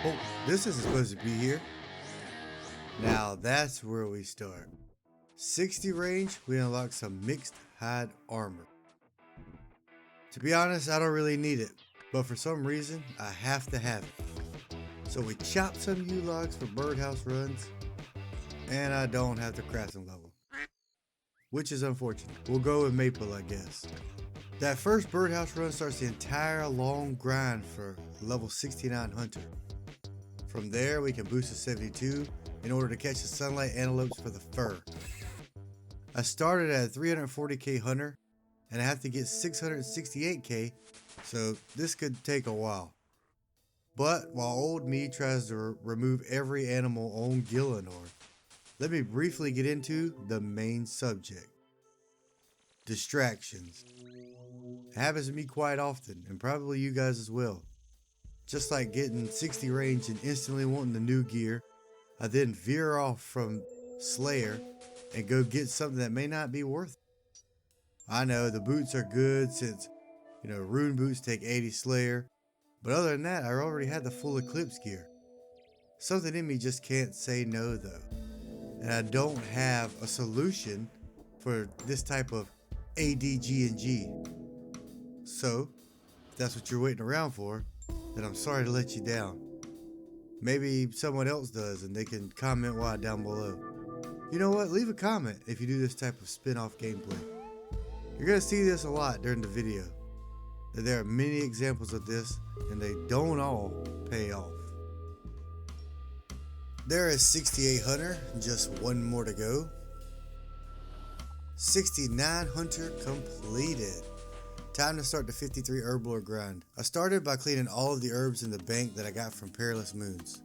Oh, this isn't supposed to be here. Now that's where we start. 60 range, we unlock some mixed hide armor. To be honest, I don't really need it, but for some reason, I have to have it. So we chop some U-logs for birdhouse runs, and I don't have the crafting level, which is unfortunate. We'll go with maple, I guess. That first birdhouse run starts the entire long grind for level 69 hunter. From there, we can boost to 72 in order to catch the sunlight antelopes for the fur. I started at 340k hunter, and I have to get 668k, so this could take a while. But while old me tries to remove every animal on Gillinor, let me briefly get into the main subject. Distractions. It happens to me quite often, and probably you guys as well. Just like getting 60 range and instantly wanting the new gear, I then veer off from Slayer and go get something that may not be worth it. I know the boots are good since, rune boots take 80 Slayer, but other than that, I already had the full Eclipse gear. Something in me just can't say no though, and I don't have a solution for this type of ADG&G. So, if that's what you're waiting around for, then I'm sorry to let you down. Maybe someone else does and they can comment why down below. You know what? Leave a comment if you do this type of spin-off gameplay. You're going to see this a lot during the video. There are many examples of this and they don't all pay off. There is 68 hunter, just one more to go. 69 hunter completed. Time to start the 53 herblore grind. I started by cleaning all of the herbs in the bank that I got from Perilous Moons,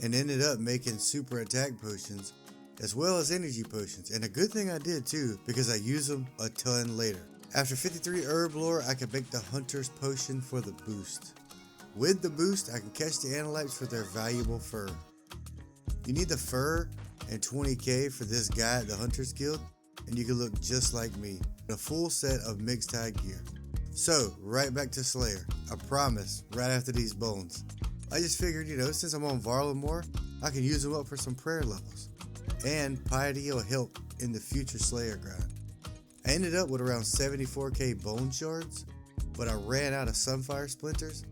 and ended up making super attack potions as well as energy potions, and a good thing I did too because I use them a ton later. After 53 herblore, I can make the hunter's potion for the boost. With the boost, I can catch the antelopes for their valuable fur. You need the fur and 20k for this guy at the Hunters Guild, and you can look just like me, a full set of mixed hide gear. So, right back to Slayer. I promise, right after these bones. I just figured, since I'm on Varlamore, I can use them up for some prayer levels. And piety will help in the future Slayer grind. I ended up with around 74k bone shards, but I ran out of Sunfire splinters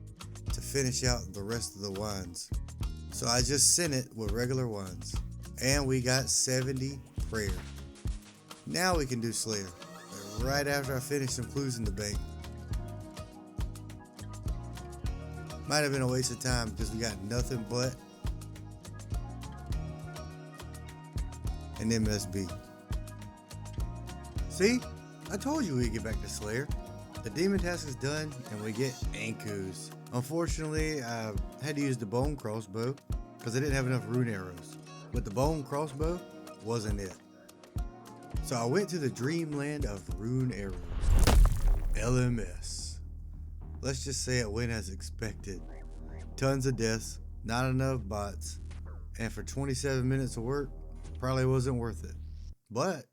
to finish out the rest of the wines. So I just sent it with regular wines. And we got 70 prayer. Now we can do Slayer, right after I finish some clues in the bank. Might have been a waste of time because we got nothing but an MSB. See? I told you we'd get back to Slayer. The demon task is done and we get Ankus. Unfortunately, I had to use the bone crossbow because I didn't have enough rune arrows. But the bone crossbow wasn't it. So I went to the dreamland of rune arrows, LMS. Let's just say it went as expected. Tons of deaths, not enough bots, and for 27 minutes of work, probably wasn't worth it. But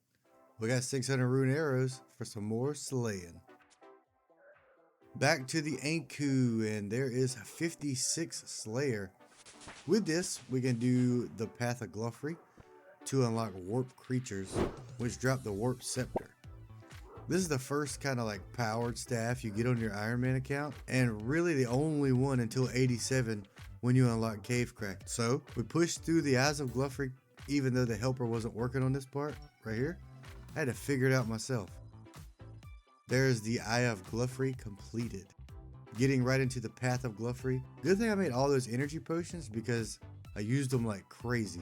we got 600 rune arrows for some more slaying. Back to the Anku, and there is 56 Slayer. With this, we can do the Path of Gluffrey to unlock warp creatures, which drop the warp scepter. This is the first kind of like powered staff you get on your Ironman account, and really the only one until 87 when you unlock Cavecrack. So we pushed through the Eyes of Gluffrey, even though the helper wasn't working on this part right here. I had to figure it out myself. There's the Eye of Gluffrey completed. Getting right into the Path of Gluffrey. Good thing I made all those energy potions because I used them like crazy.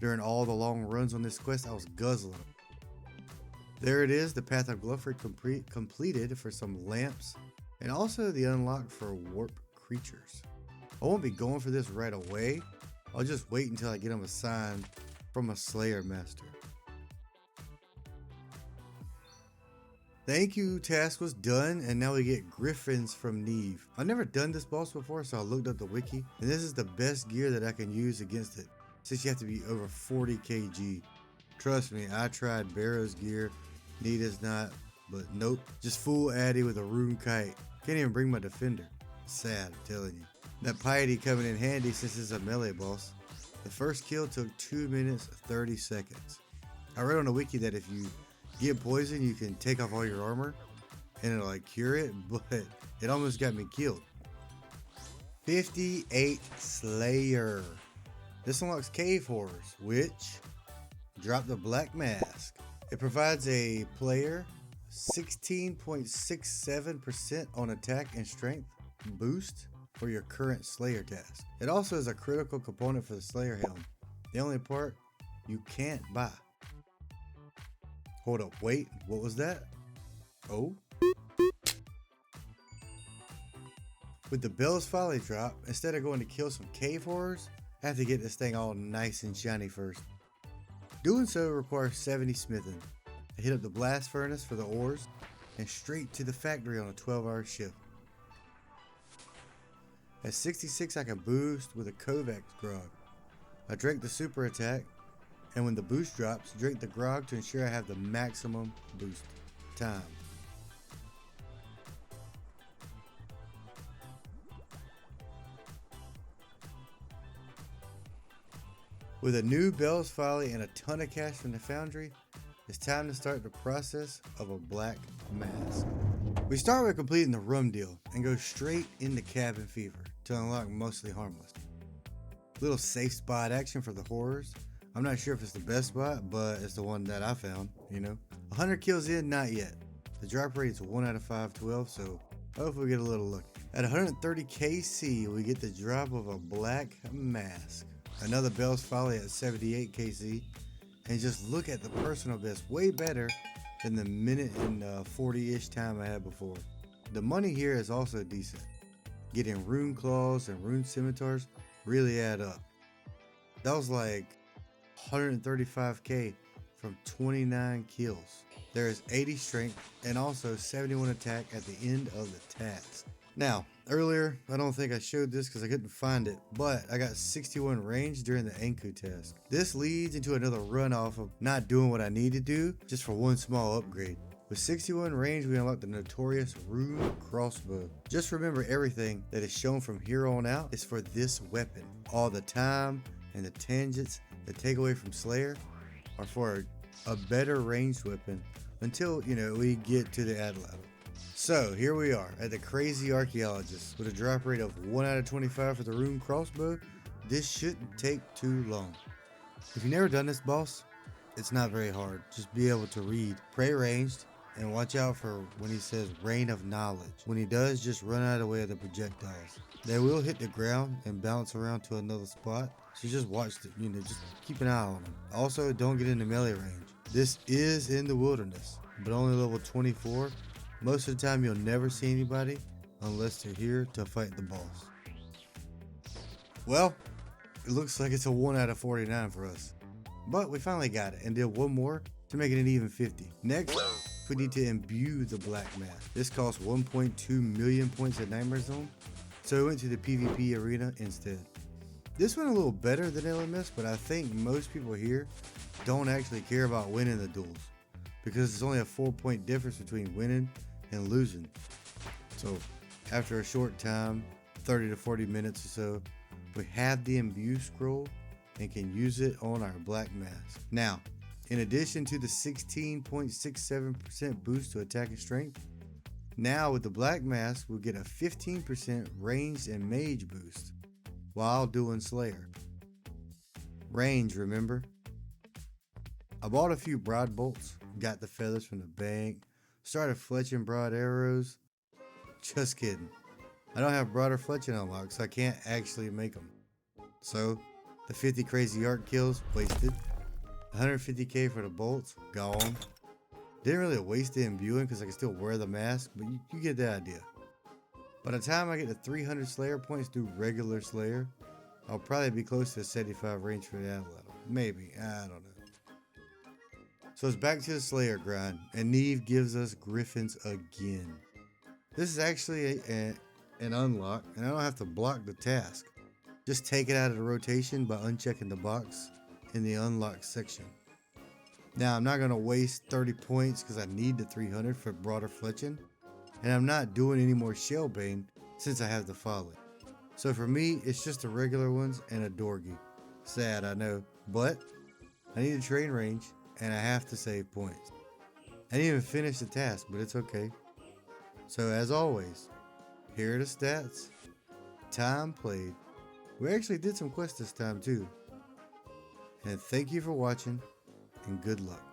During all the long runs on this quest, I was guzzling them. There it is, the Path of Gluffrey completed for some lamps, and also the unlock for warp creatures. I won't be going for this right away. I'll just wait until I get them assigned from a Slayer Master. Thank you task was done, and now we get Griffins from Neve. I've never done this boss before, so I looked up the wiki, and this is the best gear that I can use against it, since you have to be over 40 kg. Trust me, I tried Barrow's gear, Nita's not, but nope. Just full Addy with a rune kite. Can't even bring my defender. Sad, I'm telling you. That piety coming in handy since it's a melee boss. The first kill took 2 minutes 30 seconds. I read on the wiki that if you get poison, you can take off all your armor and it'll like cure it, but it almost got me killed. 58 Slayer. This unlocks Cave Horrors, which drop the Black Mask. It provides a player 16.67% on attack and strength boost for your current Slayer task. It also is a critical component for the Slayer helm. The only part you can't buy. Hold up, wait, what was that? Oh? With the Bell's Folly drop, instead of going to kill some cave horrors, I have to get this thing all nice and shiny first. Doing so requires 70 smithing. I hit up the blast furnace for the ores and straight to the factory on a 12-hour shift. At 66 I can boost with a Kovacs grog. I drink the super attack, and when the boost drops, drink the grog to ensure I have the maximum boost time. With a new Bell's Folly and a ton of cash from the foundry, it's time to start the process of a Black Mask. We start with completing the rum deal and go straight into Cabin Fever to unlock Mostly Harmless. Little safe spot action for the horrors. I'm not sure if it's the best spot, but it's the one that I found, you know. 100 kills in, not yet. The drop rate is 1 out of 512, so hopefully we get a little lucky. At 130 KC, we get the drop of a Black Mask. Another Bell's Folly at 78 KC. And just look at the personal best, way better than the minute and 40-ish time I had before. The money here is also decent. Getting rune claws and rune scimitars really add up. That was like 135k from 29 kills. There is 80 strength and also 71 attack at the end of the task. Now, earlier, I don't think I showed this because I couldn't find it, but I got 61 range during the Anku task. This leads into another runoff of not doing what I need to do just for one small upgrade. With 61 range, we unlock the notorious rune crossbow. Just remember, everything that is shown from here on out is for this weapon. All the time and the tangents that take away from Slayer are for a better ranged weapon until, we get to the ad level. So here we are at the Crazy Archaeologist with a drop rate of 1 out of 25 for the rune crossbow. This shouldn't take too long. If you've never done this boss, it's not very hard. Just be able to read, pray ranged, and watch out for when he says Rain of Knowledge. When he does, just run out of the way of the projectiles. They will hit the ground and bounce around to another spot, so just watch the, just keep an eye on them. Also, don't get into melee range. This is in the wilderness, but only level 24. Most of the time you'll never see anybody unless they're here to fight the boss. Well, it looks like it's a 1 out of 49 for us. But we finally got it and did one more to make it an even 50. Next, we need to imbue the Black Mask. This costs 1.2 million points at Nightmare Zone, so we went to the PvP arena instead. This went a little better than LMS, but I think most people here don't actually care about winning the duels, because it's only a 4-point difference between winning and losing. So after a short time, 30 to 40 minutes or so, we have the imbue scroll and can use it on our Black Mask. Now, in addition to the 16.67% boost to attack and strength, now with the Black Mask we'll get a 15% ranged and mage boost while doing Slayer. Range, remember? I bought a few broad bolts, got the feathers from the bank, started fletching broad arrows. Just kidding. I don't have broader fletching unlocked, so I can't actually make them. So, the 50 crazy art kills, wasted. 150k for the bolts, gone. Didn't really waste the imbuing because I can still wear the mask, but you get the idea. By the time I get to 300 Slayer points through regular Slayer, I'll probably be close to the 75 range for that level. Maybe, I don't know. So it's back to the Slayer grind, and Neve gives us Griffins again. This is actually an unlock, and I don't have to block the task. Just take it out of the rotation by unchecking the box in the unlock section. Now I'm not going to waste 30 points because I need the 300 for broader fletching, and I'm not doing any more Shellbane since I have the Folly. So for me, it's just the regular ones and a Dorgy. Sad, I know, but I need a train range and I have to save points. I didn't even finish the task, but it's okay. So as always, here are the stats. Time played. We actually did some quests this time too. And thank you for watching and good luck.